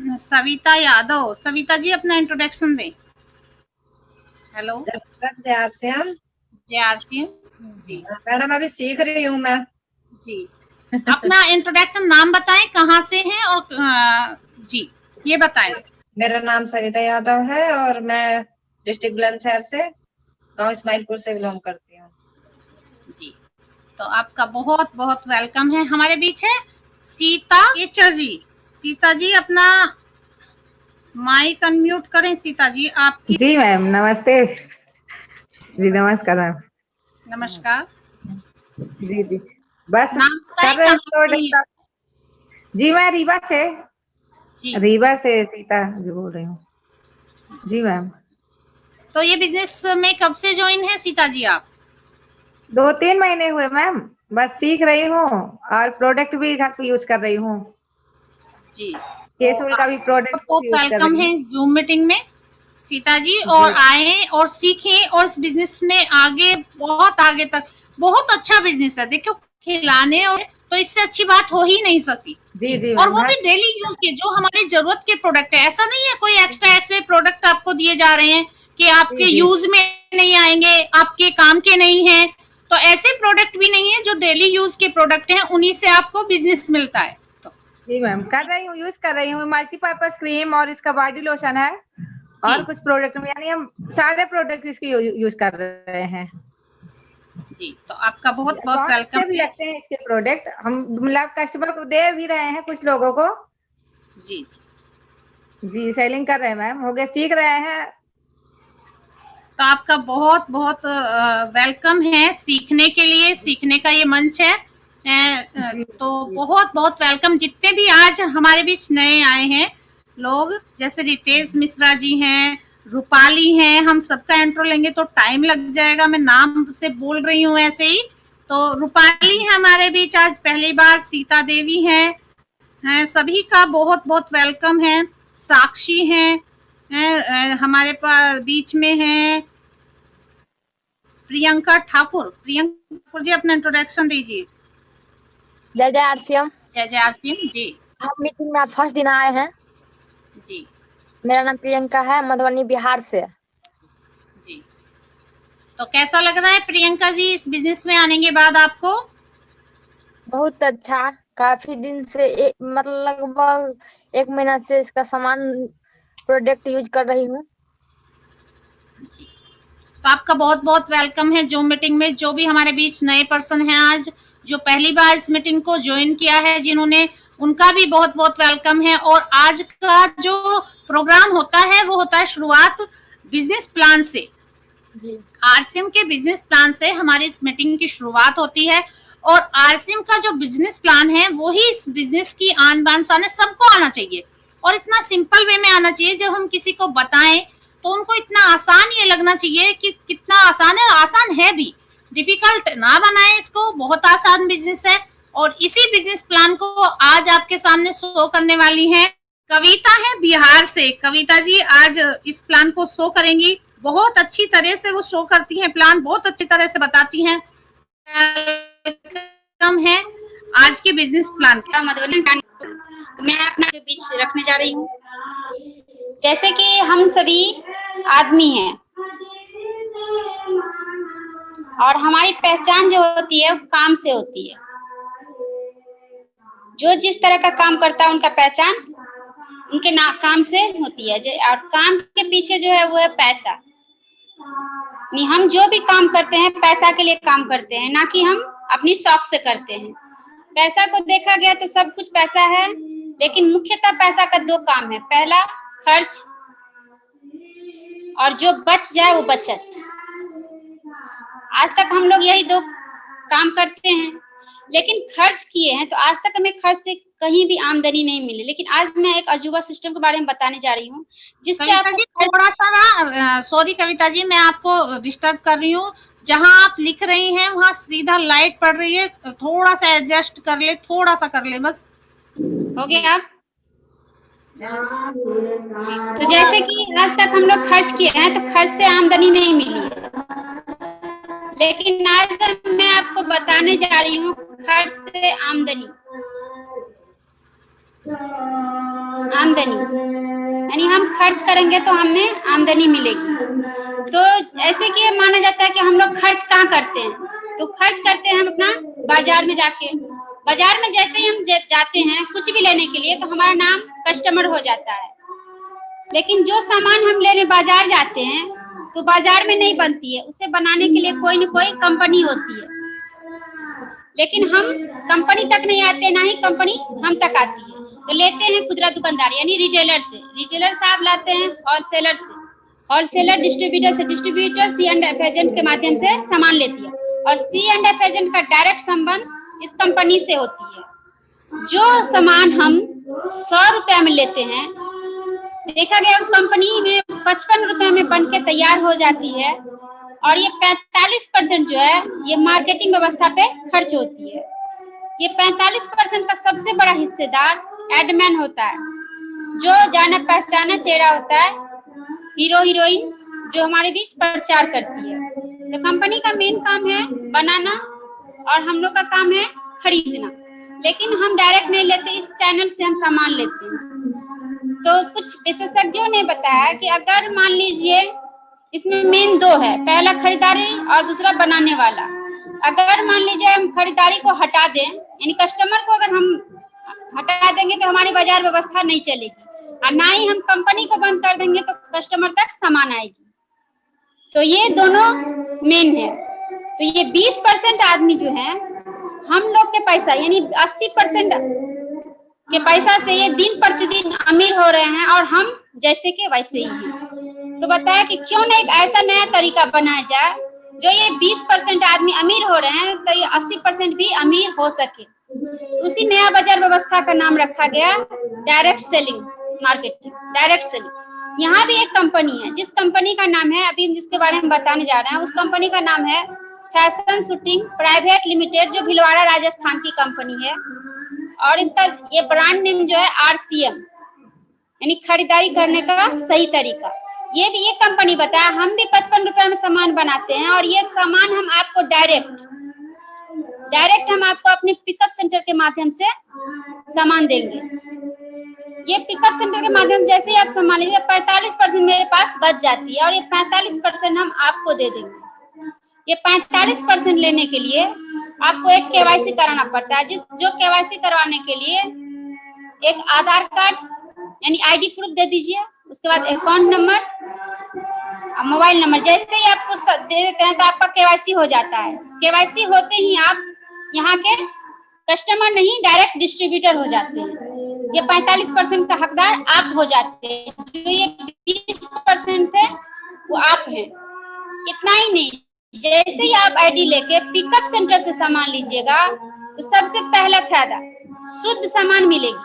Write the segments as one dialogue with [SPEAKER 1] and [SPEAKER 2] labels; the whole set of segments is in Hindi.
[SPEAKER 1] सविता यादव। सविता जी अपना इंट्रोडक्शन दें। हेलो।
[SPEAKER 2] जय
[SPEAKER 1] JRC जी।
[SPEAKER 2] मैडम अभी सीख रही हूँ मैं
[SPEAKER 1] जी। अपना इंट्रोडक्शन, नाम बताएं, कहाँ से हैं और जी ये बताएं।
[SPEAKER 2] मेरा नाम सविता यादव है और मैं डिस्ट्रिक्ट बुलंदशहर से गांव इस्माइलपुर से बिलोंग करती हूँ।
[SPEAKER 1] जी, तो आपका बहुत बहुत वेलकम है। हमारे बीच है सीता केचर जी। सीता जी अपना माइक अनम्यूट करें। सीता जी आपकी।
[SPEAKER 3] जी मैम नमस्ते। जी नमस्कार मैम।
[SPEAKER 1] नमस्कार
[SPEAKER 3] जी जी बस
[SPEAKER 1] नाम बताएं,
[SPEAKER 3] कर रहे हैं
[SPEAKER 1] कहाँ से हैं?
[SPEAKER 3] जी मैं रीवा से
[SPEAKER 1] जी।
[SPEAKER 3] सीता जी बोल रही हूँ। जी मैम।
[SPEAKER 1] तो ये बिजनेस में कब से ज्वाइन है सीता जी आप?
[SPEAKER 3] 2-3 महीने हुए मैम, बस सीख रही हूँ और प्रोडक्ट भी घर पे यूज कर रही हूँ।
[SPEAKER 1] जी, तो
[SPEAKER 3] केसुल का भी
[SPEAKER 1] आपका बहुत
[SPEAKER 3] प्रोडक्ट
[SPEAKER 1] बहुत
[SPEAKER 3] यूज कर
[SPEAKER 1] वेलकम
[SPEAKER 3] रही
[SPEAKER 1] है
[SPEAKER 3] हूँ।
[SPEAKER 1] इस जूम मीटिंग में सीता जी। और आए और सीखें और इस बिजनेस में आगे, बहुत आगे तक। बहुत अच्छा बिजनेस है, देखो खिलाने और तो इससे अच्छी बात हो ही नहीं सकती।
[SPEAKER 3] जी जी
[SPEAKER 1] और
[SPEAKER 3] मैम।
[SPEAKER 1] वो भी डेली यूज के, जो हमारी जरूरत के प्रोडक्ट है। ऐसा नहीं है कोई एक्स्ट्रा ऐसे प्रोडक्ट आपको दिए जा रहे हैं कि आपके
[SPEAKER 3] जी जी
[SPEAKER 1] यूज में नहीं आएंगे, आपके काम के नहीं है। तो ऐसे प्रोडक्ट भी नहीं है, जो डेली यूज के प्रोडक्ट हैं, उन्हीं से आपको बिजनेस मिलता है।
[SPEAKER 3] जी मैम कर रही हूँ, यूज कर रही हूँ। मल्टीपर्पज क्रीम और इसका बॉडी लोशन है और कुछ प्रोडक्ट में, यानी हम सारे प्रोडक्ट इसके यूज कर रहे हैं।
[SPEAKER 1] जी, तो आपका बहुत बहुत वेलकम
[SPEAKER 3] भी
[SPEAKER 1] है।
[SPEAKER 3] लगते हैं इसके प्रोडक्ट, हम मतलब कस्टमर को दे भी रहे हैं कुछ लोगों को।
[SPEAKER 1] जी जी
[SPEAKER 3] जी सेलिंग कर रहे हैं मैम, हो गए सीख रहे हैं।
[SPEAKER 1] तो आपका बहुत बहुत वेलकम है सीखने के लिए। सीखने का ये मंच है। तो बहुत बहुत वेलकम। जितने भी आज हमारे बीच नए आए हैं लोग, जैसे रितेश मिश्रा जी हैं, रूपाली हैं, हम सबका इंट्रो लेंगे तो टाइम लग जाएगा। मैं नाम से बोल रही हूँ ऐसे ही। तो रूपाली है हमारे बीच आज पहली बार। सीता देवी हैं, सभी का बहुत बहुत वेलकम है। साक्षी हैं, हमारे पास बीच में है प्रियंका ठाकुर। प्रियंका ठाकुर जी अपना इंट्रोडक्शन दीजिए।
[SPEAKER 4] जय जय आरसीएम।
[SPEAKER 1] जय जय आरसीएम जी।
[SPEAKER 4] हम मीटिंग में आज फर्स्ट दिन आए हैं
[SPEAKER 1] जी।
[SPEAKER 4] मेरा नाम प्रियंका है, मधुबनी बिहार से।
[SPEAKER 1] जी, तो कैसा लग रहा है प्रियंका जी इस बिजनेस में आने के बाद आपको?
[SPEAKER 4] बहुत अच्छा। काफी दिन से मतलब लगभग 1 महीना से इसका सामान प्रोडक्ट यूज कर रही हूँ।
[SPEAKER 1] जी, तो आपका बहुत बहुत वेलकम है जूम मीटिंग में। जो भी हमारे बीच नए पर्सन हैं आज, जो पहली बार इस मीटिंग को ज्वाइन किया है जिन्होंने, उनका भी बहुत बहुत वेलकम है। और आज का जो प्रोग्राम होता है वो होता है शुरुआत बिजनेस प्लान से। आरसीएम के बिजनेस प्लान से हमारी इस मीटिंग की शुरुआत होती है। और आरसीएम का जो बिजनेस प्लान है वो ही इस बिजनेस की आन बान शान है। सबको आना चाहिए और इतना सिंपल वे में आना चाहिए। जब हम किसी को बताएं तो उनको इतना आसान ये लगना चाहिए कि कितना आसान है। आसान है भी, डिफिकल्ट ना बनाएं इसको, बहुत आसान बिजनेस है। और इसी बिजनेस प्लान को आज आपके सामने शो करने वाली हैं कविता है बिहार से। कविता जी आज इस प्लान को शो करेंगी। बहुत अच्छी तरह से वो शो करती हैं प्लान, बहुत अच्छी तरह से बताती हैं। कम है आज के बिजनेस प्लान
[SPEAKER 5] मधुबनी मैं अपना बीच रखने जा रही हूँ। जैसे कि हम सभी आदमी हैं और हमारी पहचान जो होती है वो काम से होती है। जो जिस तरह का काम करता है उनका पहचान उनके काम से होती है। और काम के पीछे जो है वो है पैसा। नहीं, हम जो भी काम करते हैं पैसा के लिए काम करते हैं, ना कि हम अपनी शौक से करते हैं। पैसा को देखा गया तो सब कुछ पैसा है, लेकिन मुख्यतः पैसा का 2 काम है। पहला खर्च और जो बच जाए वो बचत। आज तक हम लोग यही 2 काम करते हैं, लेकिन खर्च किए हैं तो आज तक हमें खर्च से कहीं भी आमदनी नहीं मिली। लेकिन आज मैं एक अजूबा सिस्टम के बारे में बताने जा रही हूँ जिससे
[SPEAKER 1] कविता जी थोड़ा सा ना, सॉरी कविता जी मैं आपको डिस्टर्ब कर रही हूँ। जहाँ आप लिख रही हैं वहाँ सीधा लाइट पड़ रही है, थोड़ा सा एडजस्ट कर ले, थोड़ा सा कर ले बस।
[SPEAKER 5] हो गया आप? तो जैसे कि आज तक हम लोग खर्च किए हैं तो खर्च से आमदनी नहीं मिली, लेकिन आज मैं आपको बताने जा रही हूँ खर्च से आमदनी। आमदनी, यानी हम खर्च करेंगे तो हमें आमदनी मिलेगी। तो ऐसे कि माना जाता है कि हम लोग खर्च कहाँ करते हैं, तो खर्च करते हैं हम अपना बाजार में जाके। बाजार में जैसे ही हम जाते हैं कुछ भी लेने के लिए, तो हमारा नाम कस्टमर हो जाता है। लेकिन जो सामान हम लेने बाजार जाते हैं तो बाजार में नहीं बनती है, उसे बनाने के लिए कोई न कोई कंपनी होती है। लेकिन हम कंपनी तक नहीं आते, ना ही कंपनी हम तक आती है। तो लेते हैं खुदरा दुकानदार यानी रिटेलर से, रिटेलर साहब लाते हैं होलसेलर से, होलसेलर डिस्ट्रीब्यूटर से, डिस्ट्रीब्यूटर C&F एजेंट के माध्यम से सामान लेती है, और C&F एजेंट का डायरेक्ट संबंध इस कंपनी से होती है। जो सामान हम 100 रुपया में लेते हैं, देखा गया कंपनी में 55 रुपए में बन के तैयार हो जाती है, और ये 45% जो है ये मार्केटिंग व्यवस्था पे खर्च होती है। ये 45% का सबसे बड़ा हिस्सेदार एडमैन होता है, जो जाना पहचाना चेहरा होता है, हीरो हीरोइन जो हमारे बीच प्रचार करती है। तो कंपनी का मेन काम है बनाना और हम लोग का काम है खरीदना, लेकिन हम डायरेक्ट नहीं लेते, इस चैनल से हम सामान लेते हैं। तो कुछ विशेषज्ञों ने बताया कि अगर मान लीजिए इसमें मेन दो है, पहला खरीदारी और दूसरा बनाने वाला। अगर मान लीजिए हम खरीदारी को हटा दें, यानी कस्टमर को अगर हम हटा देंगे तो हमारी बाजार व्यवस्था नहीं चलेगी, और ना ही हम कंपनी को बंद कर देंगे तो कस्टमर तक सामान आएगी। तो ये दोनों मेन है। तो ये 20% आदमी जो है हम लोग के पैसा यानी 80% के पैसा से ये दिन प्रतिदिन अमीर हो रहे हैं, और हम जैसे के वैसे ही हैं। तो बताया कि क्यों ना एक ऐसा नया तरीका बनाया जाए जो ये 20% आदमी अमीर हो रहे हैं तो ये 80% भी अमीर हो सके। तो उसी नया बाजार व्यवस्था का नाम रखा गया direct selling marketing, direct selling. यहाँ भी एक कंपनी है, जिस कंपनी का नाम है, अभी जिसके बारे में बताने जा रहे हैं, उस कंपनी का नाम है फैशन शूटिंग प्राइवेट लिमिटेड, जो भिलवाड़ा राजस्थान की कंपनी है। और इसका ये ब्रांड नेम जो है RCM, यानी खरीदारी करने का सही तरीका। ये भी एक कंपनी बताया, हम भी 55 रुपए में सामान बनाते हैं, और ये सामान हम आपको डायरेक्ट हम आपको अपने पिकअप सेंटर के माध्यम से सामान देंगे। ये पिकअप सेंटर के माध्यम जैसे ही आप सामान लीजिए, 45% मेरे पास बच जाती है, और ये 45% हम आपको दे देंगे। ये 45% लेने के लिए आपको एक KYC कराना पड़ता है, जो KYC करवाने के लिए एक आधार कार्ड यानी ID प्रूफ दे दीजिए, उसके बाद अकाउंट नंबर, मोबाइल नंबर। जैसे ही आपको दे देते हैं तो आपका KYC हो जाता है। KYC होते ही आप यहाँ के कस्टमर नहीं, डायरेक्ट डिस्ट्रीब्यूटर हो जाते हैं। ये 45% का हकदार आप हो जाते हैं, जो ये 20% थे वो आप हैं। इतना ही नहीं, जैसे ही आप ID लेके पिकअप सेंटर से सामान लीजिएगा तो सबसे पहला फायदा शुद्ध सामान मिलेगी।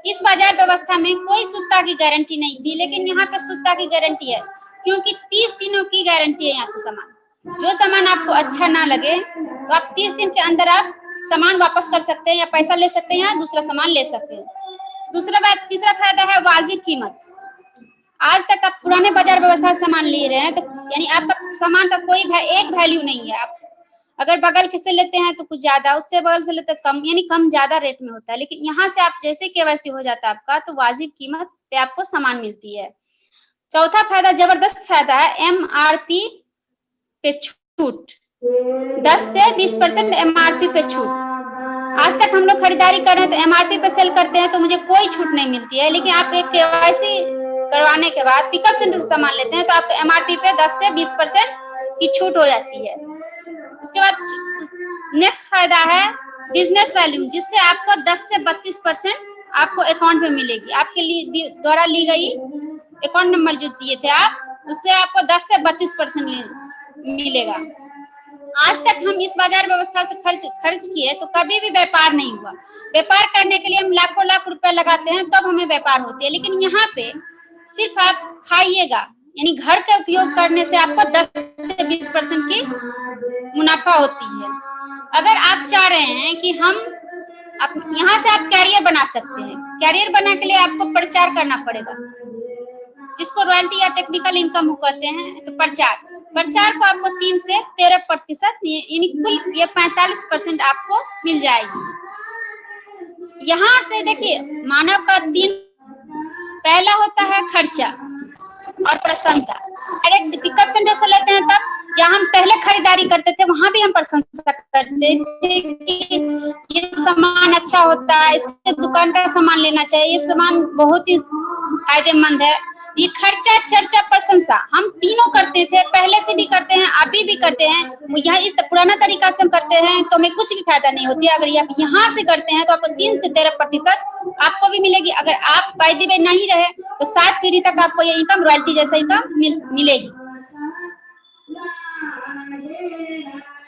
[SPEAKER 5] इस बाजार व्यवस्था में कोई शुद्धता की गारंटी नहीं थी, लेकिन यहाँ पे शुद्धता की गारंटी है, क्योंकि 30 दिनों की गारंटी है यहाँ पे सामान। जो सामान आपको अच्छा ना लगे तो आप 30 दिन के अंदर आप सामान वापस कर सकते हैं, या पैसा ले सकते हैं, या दूसरा सामान ले सकते हैं। तीसरा फायदा है वाजिब कीमत। आज तक आप पुराने बाजार व्यवस्था से सामान ले रहे हैं तो यानी आपका सामान का कोई एक वैल्यू नहीं है। आप अगर बगल से लेते हैं तो कुछ ज्यादा, उससे बगल से लेते कम, यानी कम ज्यादा रेट में होता है। लेकिन यहाँ से आप जैसे KYC हो जाता है आपका, तो वाजिब कीमत पे आपको सामान मिलती है। चौथा फायदा, जबरदस्त फायदा है, MRP पे छूट, 10 से 20% MRP पे छूट। आज तक हम लोग खरीदारी कर रहे हैं तो MRP पे सेल करते हैं तो मुझे कोई छूट नहीं मिलती है, लेकिन आप एक KYC करवाने के बाद पिकअप सेंटर से सामान लेते हैं तो आपको MRP पे 10 से 20% की छूट हो जाती है। उसके बाद नेक्स्ट फायदा है बिजनेस वैल्यूम, जिससे आपको 10 से 32% आपको अकाउंट में मिलेगी। आपके लिए द्वारा ली गई अकाउंट नंबर जो दिए थे आप, उससे आपको 10 से 32% मिलेगा। आज तक हम इस बाजार व्यवस्था से खर्च किए तो कभी भी व्यापार नहीं हुआ। व्यापार करने के लिए हम लाखों लाख रुपए लगाते हैं तब हमें व्यापार होती है, लेकिन यहाँ पे सिर्फ आप खाइएगा, यानी घर का उपयोग करने से आपको 10 से 20% की मुनाफा होती है। अगर आप चाह रहे हैं कि हम यहाँ से आप कैरियर बना सकते हैं, कैरियर बनाने के लिए आपको प्रचार करना पड़ेगा, जिसको रॉयल्टी या टेक्निकल इनकम कहते हैं। तो प्रचार को आपको 3 से 13% यानी कुल ये 45% आपको मिल जाएगी। यहाँ से देखिए, मानव का 3 पहला होता है खर्चा और प्रशंसा। डायरेक्ट पिकअप सेंटर से लेते हैं तब जहाँ हम पहले खरीदारी करते थे वहां भी हम प्रशंसा करते थे कि ये सामान अच्छा होता है, इसके दुकान का सामान लेना चाहिए, ये सामान बहुत ही फायदेमंद है। ये खर्चा, चर्चा, प्रशंसा हम तीनों करते थे, पहले से भी करते हैं, अभी भी करते हैं। यह इस पुराना तरीका से हम करते हैं तो हमें कुछ भी फायदा नहीं होती है। अगर आप यहाँ से करते हैं तो आपको 3 से 13% आपको भी मिलेगी। अगर आप बाय द वे नहीं रहे तो 7 पीढ़ी तक आपको ये इनकम रॉयल्टी जैसा इनकम मिलेगी।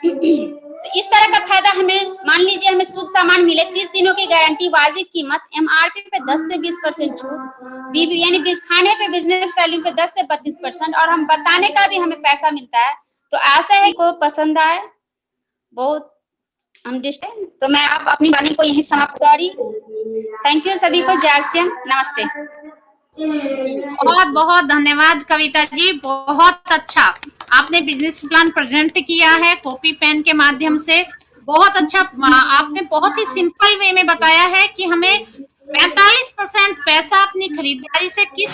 [SPEAKER 5] तो इस तरह का फायदा हमें, मान लीजिए हमें शुद्ध सामान मिले, 30 दिनों की गारंटी, वाजिब कीमत, MRP पे 10 से 20% छूट, यानी खाने पे बिजनेस वैल्यू पे 10 से 32%, और हम बताने का भी हमें पैसा मिलता है। तो आशा है को पसंद आए। बहुत हम तो मैं अब अपनी वाणी को यही समाप्त करी। थैंक यू सभी को। जय आरसीएम, नमस्ते।
[SPEAKER 1] बहुत बहुत धन्यवाद कविता जी, बहुत अच्छा आपने बिजनेस प्लान प्रेजेंट किया है कॉपी पेन के माध्यम से। बहुत अच्छा, आपने बहुत ही सिंपल वे में बताया है कि हमें 45% पैसा अपनी खरीदारी से किस